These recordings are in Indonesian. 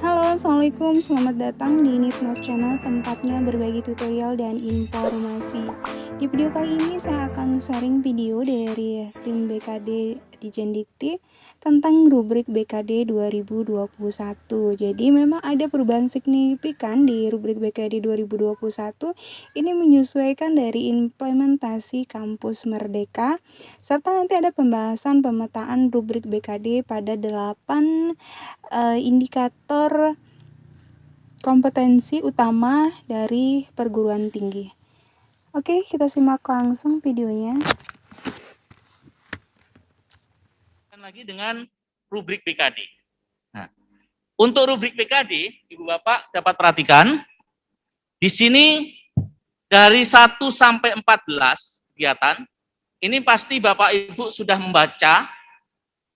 Halo, Assalamualaikum. Selamat datang di Nitnot Channel, tempatnya berbagi tutorial dan informasi. Di video kali ini saya akan sharing video dari tim BKD Dijen Dikti tentang rubrik BKD 2021. Jadi memang ada perubahan signifikan di rubrik BKD 2021. Ini menyesuaikan dari implementasi Kampus Merdeka, serta nanti ada pembahasan pemetaan rubrik BKD pada 8 indikator kompetensi utama dari perguruan tinggi. Oke, kita simak langsung videonya. Lagi dengan rubrik BKD. Nah, untuk rubrik BKD, Ibu Bapak dapat perhatikan di sini dari 1 sampai 14 kegiatan, ini pasti Bapak Ibu sudah membaca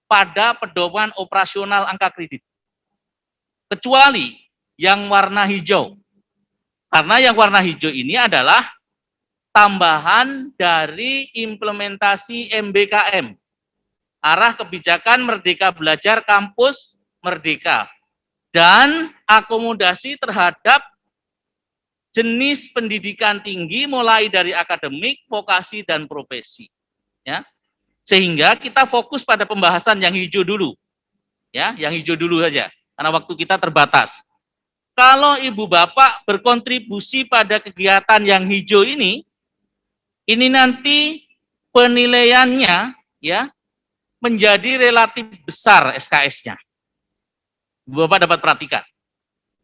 pada pedoman operasional angka kredit. Kecuali yang warna hijau. Karena yang warna hijau ini adalah tambahan dari implementasi MBKM. Arah kebijakan Merdeka Belajar Kampus Merdeka, dan akomodasi terhadap jenis pendidikan tinggi mulai dari akademik, vokasi, dan profesi. Ya, sehingga kita fokus pada pembahasan yang hijau dulu. Ya, yang hijau dulu saja, karena waktu kita terbatas. Kalau Ibu Bapak berkontribusi pada kegiatan yang hijau ini nanti penilaiannya ya menjadi relatif besar SKS-nya. Bapak dapat perhatikan.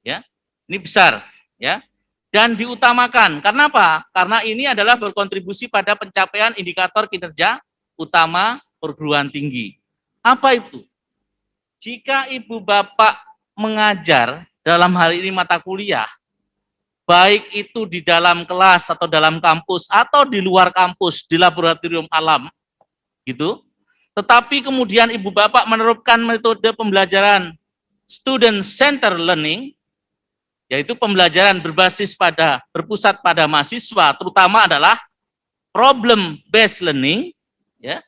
Ya. Ini besar, ya. Dan diutamakan. Karena apa? Karena ini adalah berkontribusi pada pencapaian indikator kinerja utama perguruan tinggi. Apa itu? Jika Ibu Bapak mengajar dalam hal ini mata kuliah, baik itu di dalam kelas atau dalam kampus atau di luar kampus, di laboratorium alam, gitu, tetapi kemudian Ibu Bapak menerapkan metode pembelajaran student center learning, yaitu pembelajaran berpusat pada mahasiswa, terutama adalah problem based learning, ya.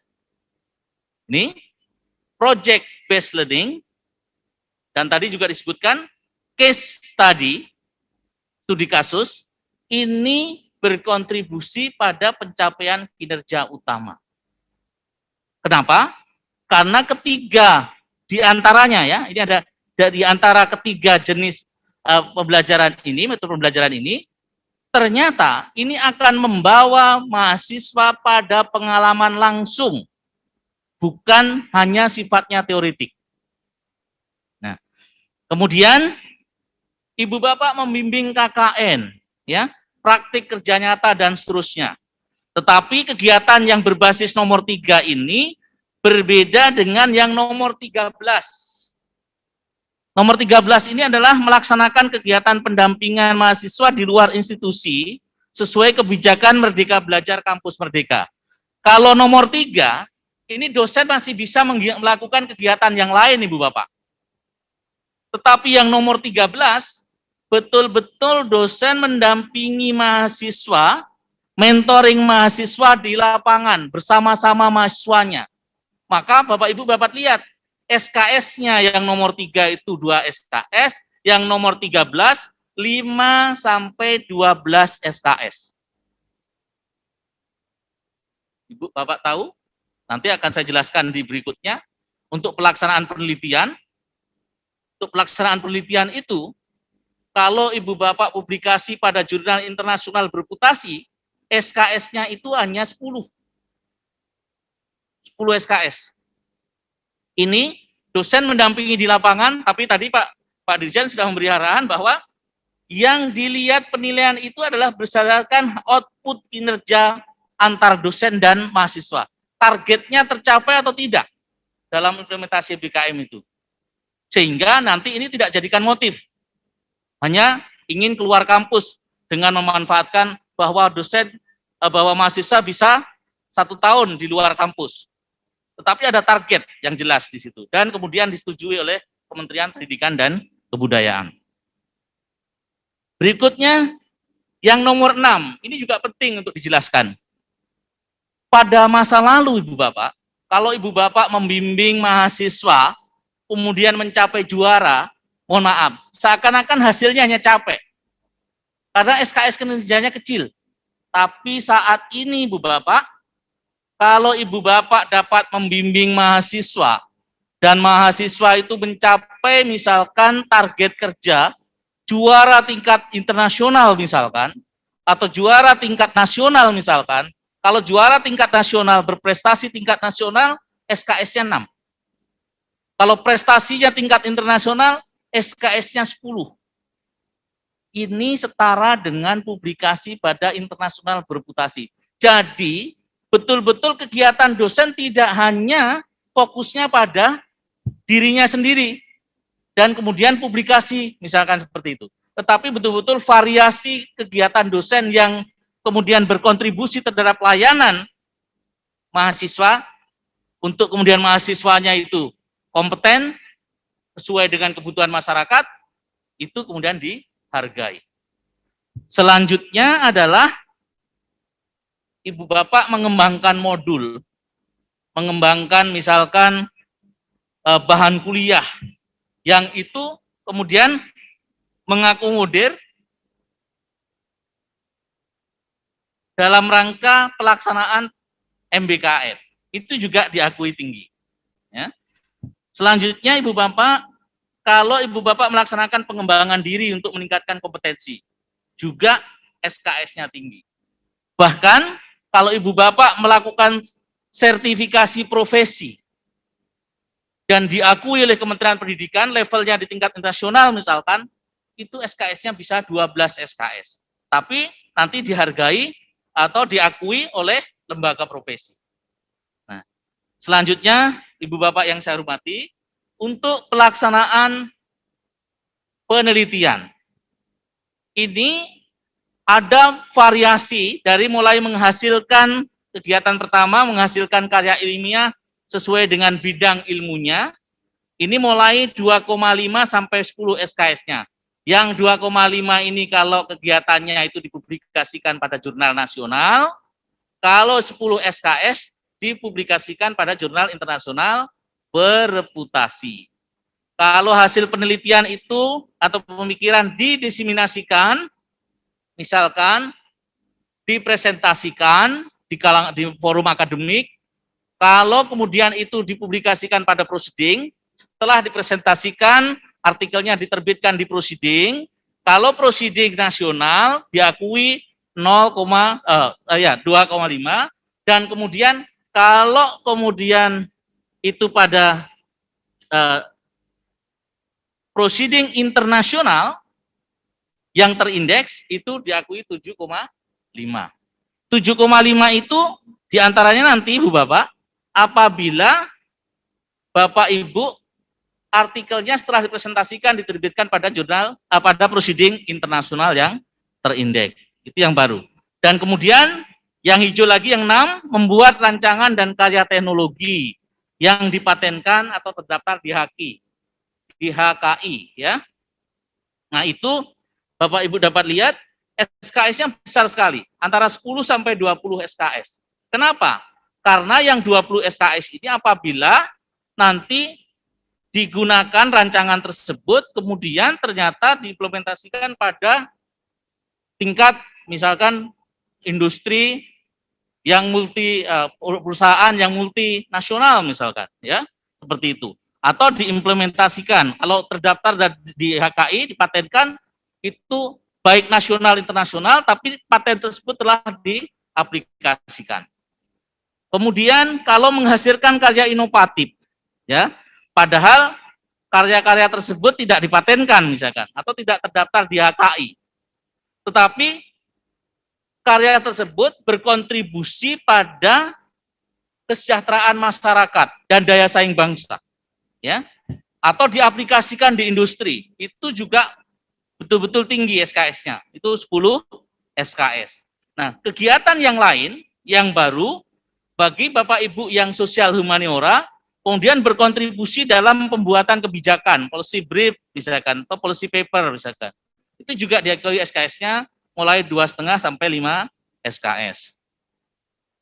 Ini project based learning, dan tadi juga disebutkan case study, studi kasus, ini berkontribusi pada pencapaian kinerja utama. Kenapa? Karena ketiga di antaranya, ya, ini ada dari antara ketiga jenis pembelajaran ini, metode pembelajaran ini, ternyata ini akan membawa mahasiswa pada pengalaman langsung, bukan hanya sifatnya teoretik. Nah, kemudian Ibu Bapak membimbing KKN, ya, praktik kerja nyata dan seterusnya. Tetapi kegiatan yang berbasis nomor 3 ini berbeda dengan yang nomor 13. Nomor 13 ini adalah melaksanakan kegiatan pendampingan mahasiswa di luar institusi sesuai kebijakan Merdeka Belajar Kampus Merdeka. Kalau nomor 3, ini dosen masih bisa melakukan kegiatan yang lain, Ibu Bapak. Tetapi yang nomor 13, betul-betul dosen mendampingi mahasiswa, mentoring mahasiswa di lapangan bersama-sama mahasiswanya. Maka Bapak Ibu dapat lihat SKS-nya yang nomor 3 itu 2 SKS, yang nomor 13 5 sampai 12 SKS. Ibu Bapak tahu? Nanti akan saya jelaskan di berikutnya. Untuk pelaksanaan penelitian, itu kalau Ibu Bapak publikasi pada jurnal internasional bereputasi, SKS-nya itu hanya 10 SKS. Ini dosen mendampingi di lapangan, tapi tadi Pak Dirjen sudah memberi arahan bahwa yang dilihat penilaian itu adalah berdasarkan output kinerja antar dosen dan mahasiswa. Targetnya tercapai atau tidak dalam implementasi BKM itu. Sehingga nanti ini tidak jadikan motif. Hanya ingin keluar kampus dengan memanfaatkan bahwa mahasiswa bisa 1 tahun di luar kampus. Tetapi ada target yang jelas di situ. Dan kemudian disetujui oleh Kementerian Pendidikan dan Kebudayaan. Berikutnya, yang nomor 6. Ini juga penting untuk dijelaskan. Pada masa lalu, Ibu Bapak, kalau Ibu Bapak membimbing mahasiswa, kemudian mencapai juara, mohon maaf, seakan-akan hasilnya hanya capek. Karena SKS kinerjanya kecil. Tapi saat ini Ibu Bapak, kalau Ibu Bapak dapat membimbing mahasiswa, dan mahasiswa itu mencapai misalkan target kerja, juara tingkat internasional misalkan, atau juara tingkat nasional misalkan, kalau juara tingkat nasional berprestasi tingkat nasional, SKS-nya 6. Kalau prestasinya tingkat internasional, SKS-nya 10. Ini setara dengan publikasi pada internasional bereputasi. Jadi, betul-betul kegiatan dosen tidak hanya fokusnya pada dirinya sendiri dan kemudian publikasi, misalkan seperti itu. Tetapi betul-betul variasi kegiatan dosen yang kemudian berkontribusi terhadap layanan mahasiswa, untuk kemudian mahasiswanya itu kompeten, sesuai dengan kebutuhan masyarakat, itu kemudian dihargai. Selanjutnya adalah Ibu Bapak mengembangkan modul, mengembangkan misalkan bahan kuliah, yang itu kemudian mengakomodir dalam rangka pelaksanaan MBKR. Itu juga diakui tinggi. Ya. Selanjutnya Ibu Bapak, kalau Ibu Bapak melaksanakan pengembangan diri untuk meningkatkan kompetensi, juga SKS-nya tinggi. Bahkan kalau Ibu Bapak melakukan sertifikasi profesi dan diakui oleh Kementerian Pendidikan, levelnya di tingkat internasional misalkan, itu SKS-nya bisa 12 SKS. Tapi nanti dihargai atau diakui oleh lembaga profesi. Nah, selanjutnya, Ibu Bapak yang saya hormati, untuk pelaksanaan penelitian, ini ada variasi dari mulai menghasilkan kegiatan pertama, menghasilkan karya ilmiah sesuai dengan bidang ilmunya, ini mulai 2,5 sampai 10 SKS-nya. Yang 2,5 ini kalau kegiatannya itu dipublikasikan pada jurnal nasional, kalau 10 SKS dipublikasikan pada jurnal internasional bereputasi. Kalau hasil penelitian itu atau pemikiran didisiminasikan, misalkan dipresentasikan di forum akademik, kalau kemudian itu dipublikasikan pada proceeding, setelah dipresentasikan, artikelnya diterbitkan di proceeding, kalau proceeding nasional diakui 2,5, dan kemudian kalau kemudian itu pada proceeding internasional yang terindeks itu diakui 7,5. 7,5 itu diantaranya nanti Ibu Bapak, apabila Bapak Ibu artikelnya setelah dipresentasikan diterbitkan pada jurnal, pada proceeding internasional yang terindeks. Itu yang baru. Dan kemudian yang hijau lagi yang 6, membuat rancangan dan karya teknologi yang dipatenkan atau terdaftar di HKI ya. Nah, itu Bapak Ibu dapat lihat SKS-nya besar sekali, antara 10 sampai 20 SKS. Kenapa? Karena yang 20 SKS ini apabila nanti digunakan rancangan tersebut, kemudian ternyata diimplementasikan pada tingkat misalkan industri yang perusahaan yang multinasional misalkan, ya, seperti itu. Atau diimplementasikan, kalau terdaftar di HKI, dipatenkan, itu baik nasional internasional, tapi paten tersebut telah diaplikasikan. Kemudian kalau menghasilkan karya inovatif, ya, padahal karya-karya tersebut tidak dipatenkan misalkan, atau tidak terdaftar di HKI, tetapi karya tersebut berkontribusi pada kesejahteraan masyarakat dan daya saing bangsa, ya, atau diaplikasikan di industri, itu juga betul-betul tinggi SKS-nya, itu 10 SKS. Nah, kegiatan yang lain, yang baru, bagi Bapak Ibu yang sosial humaniora, kemudian berkontribusi dalam pembuatan kebijakan, policy brief misalkan, atau policy paper misalkan, itu juga diakui SKS-nya mulai 2,5 sampai 5 SKS.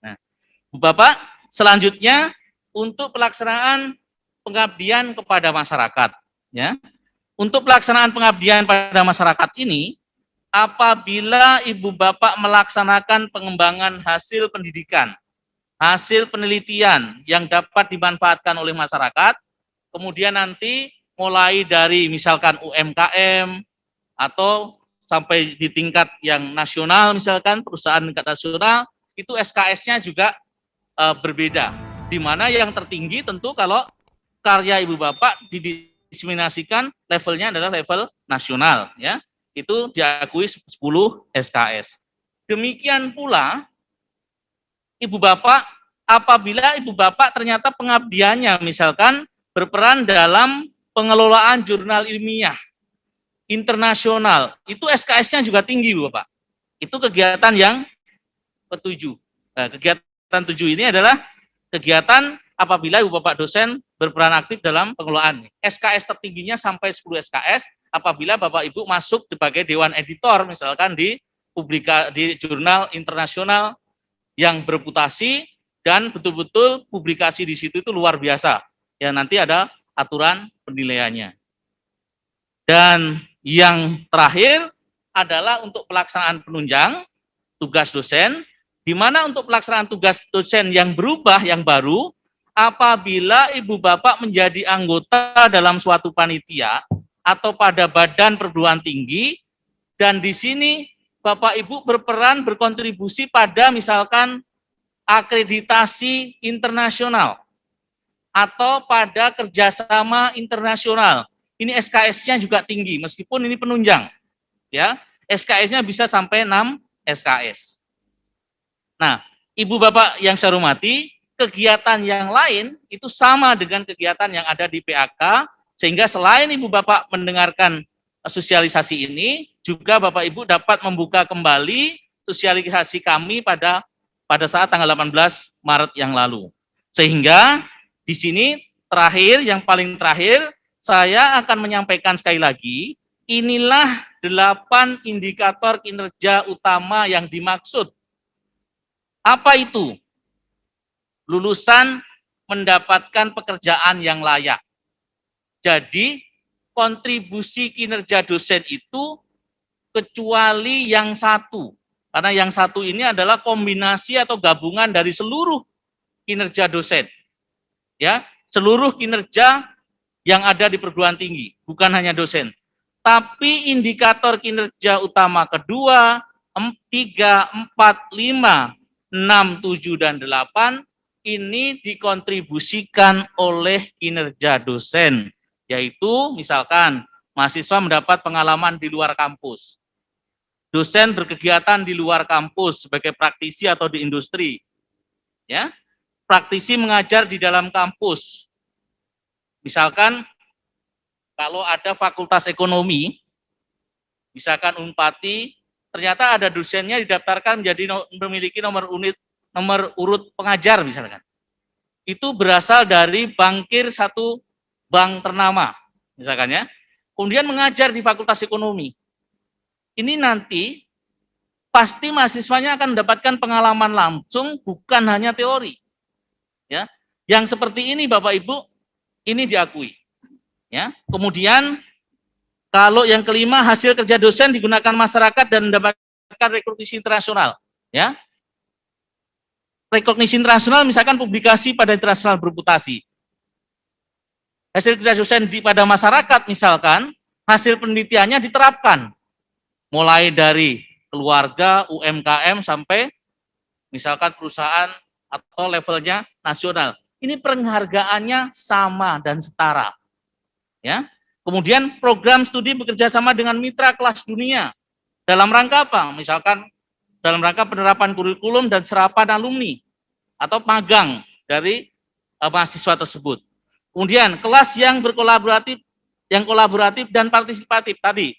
Nah, Bapak, selanjutnya untuk pelaksanaan pengabdian kepada masyarakat, ya. Untuk pelaksanaan pengabdian pada masyarakat ini, apabila ibu bapak melaksanakan pengembangan hasil pendidikan, hasil penelitian yang dapat dimanfaatkan oleh masyarakat, kemudian nanti mulai dari misalkan UMKM atau sampai di tingkat yang nasional, misalkan perusahaan tingkat nasional, itu SKS-nya juga berbeda. Di mana yang tertinggi tentu kalau karya ibu bapak didiseminasikan levelnya adalah level nasional, ya. Itu diakui 10 SKS. Demikian pula ibu bapak, apabila ibu bapak ternyata pengabdiannya misalkan berperan dalam pengelolaan jurnal ilmiah internasional, itu SKS-nya juga tinggi, Bapak. Itu kegiatan yang ketujuh. Nah, kegiatan 7 ini adalah kegiatan apabila Ibu Bapak dosen berperan aktif dalam pengelolaan. SKS tertingginya sampai 10 SKS apabila Bapak Ibu masuk sebagai dewan editor misalkan di jurnal internasional yang bereputasi dan betul-betul publikasi di situ itu luar biasa. Ya, nanti ada aturan penilaiannya. Dan yang terakhir adalah untuk pelaksanaan penunjang tugas dosen, di mana untuk pelaksanaan tugas dosen yang berubah, yang baru, apabila ibu bapak menjadi anggota dalam suatu panitia atau pada badan perguruan tinggi, dan di sini bapak ibu berperan berkontribusi pada misalkan akreditasi internasional atau pada kerjasama internasional. Ini SKS-nya juga tinggi, meskipun ini penunjang. Ya, SKS-nya bisa sampai 6 SKS. Nah, ibu bapak yang saya hormati, kegiatan yang lain itu sama dengan kegiatan yang ada di PAK, sehingga selain ibu bapak mendengarkan sosialisasi ini, juga bapak ibu dapat membuka kembali sosialisasi kami pada saat tanggal 18 Maret yang lalu. Sehingga di sini terakhir, yang paling terakhir, saya akan menyampaikan sekali lagi, inilah 8 indikator kinerja utama yang dimaksud. Apa itu? Lulusan mendapatkan pekerjaan yang layak. Jadi, kontribusi kinerja dosen itu kecuali yang satu. Karena yang satu ini adalah kombinasi atau gabungan dari seluruh kinerja dosen. Ya, seluruh kinerja yang ada di perguruan tinggi, bukan hanya dosen. Tapi indikator kinerja utama kedua, 3, 4, 5, 6, 7, dan 8, ini dikontribusikan oleh kinerja dosen. Yaitu misalkan mahasiswa mendapat pengalaman di luar kampus. Dosen berkegiatan di luar kampus sebagai praktisi atau di industri. Ya, praktisi mengajar di dalam kampus. Misalkan kalau ada fakultas ekonomi, misalkan Unpati, ternyata ada dosennya didaftarkan menjadi memiliki nomor urut pengajar misalkan. Itu berasal dari bankir satu bank ternama, misalkan ya. Kemudian mengajar di fakultas ekonomi. Ini nanti pasti mahasiswanya akan mendapatkan pengalaman langsung, bukan hanya teori. Ya, yang seperti ini Bapak Ibu, ini diakui. Ya, kemudian kalau yang kelima, hasil kerja dosen digunakan masyarakat dan mendapatkan rekognisi internasional. Ya, rekognisi internasional misalkan publikasi pada internasional bereputasi. Hasil kerja dosen pada masyarakat misalkan hasil penelitiannya diterapkan mulai dari keluarga, UMKM sampai misalkan perusahaan atau levelnya nasional. Ini penghargaannya sama dan setara. Ya. Kemudian program studi bekerja sama dengan mitra kelas dunia. Dalam rangka apa? Misalkan dalam rangka penerapan kurikulum dan serapan alumni atau magang dari mahasiswa tersebut. Kemudian kelas yang kolaboratif dan partisipatif tadi.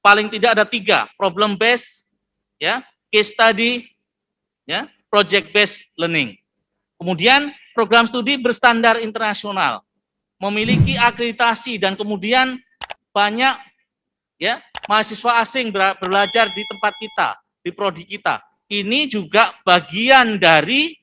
Paling tidak ada 3, problem based, ya, case study, ya, project based learning. Kemudian program studi berstandar internasional, memiliki akreditasi dan kemudian banyak ya mahasiswa asing belajar di tempat kita, di prodi kita. Ini juga bagian dari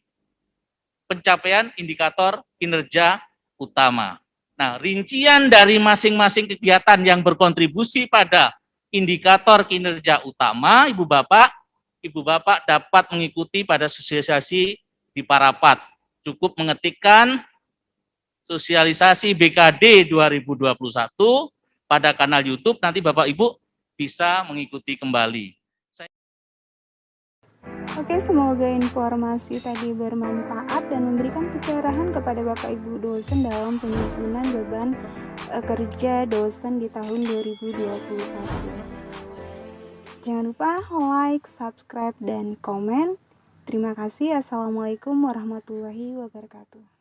pencapaian indikator kinerja utama. Nah, rincian dari masing-masing kegiatan yang berkontribusi pada indikator kinerja utama, Ibu Bapak dapat mengikuti pada sosialisasi di Parapat. Cukup mengetikkan sosialisasi BKD 2021 pada kanal YouTube, nanti Bapak Ibu bisa mengikuti kembali. Oke, semoga informasi tadi bermanfaat dan memberikan pencerahan kepada Bapak Ibu dosen dalam penyusunan beban kerja dosen di tahun 2021. Jangan lupa like, subscribe, dan komen. Terima kasih. Assalamualaikum warahmatullahi wabarakatuh.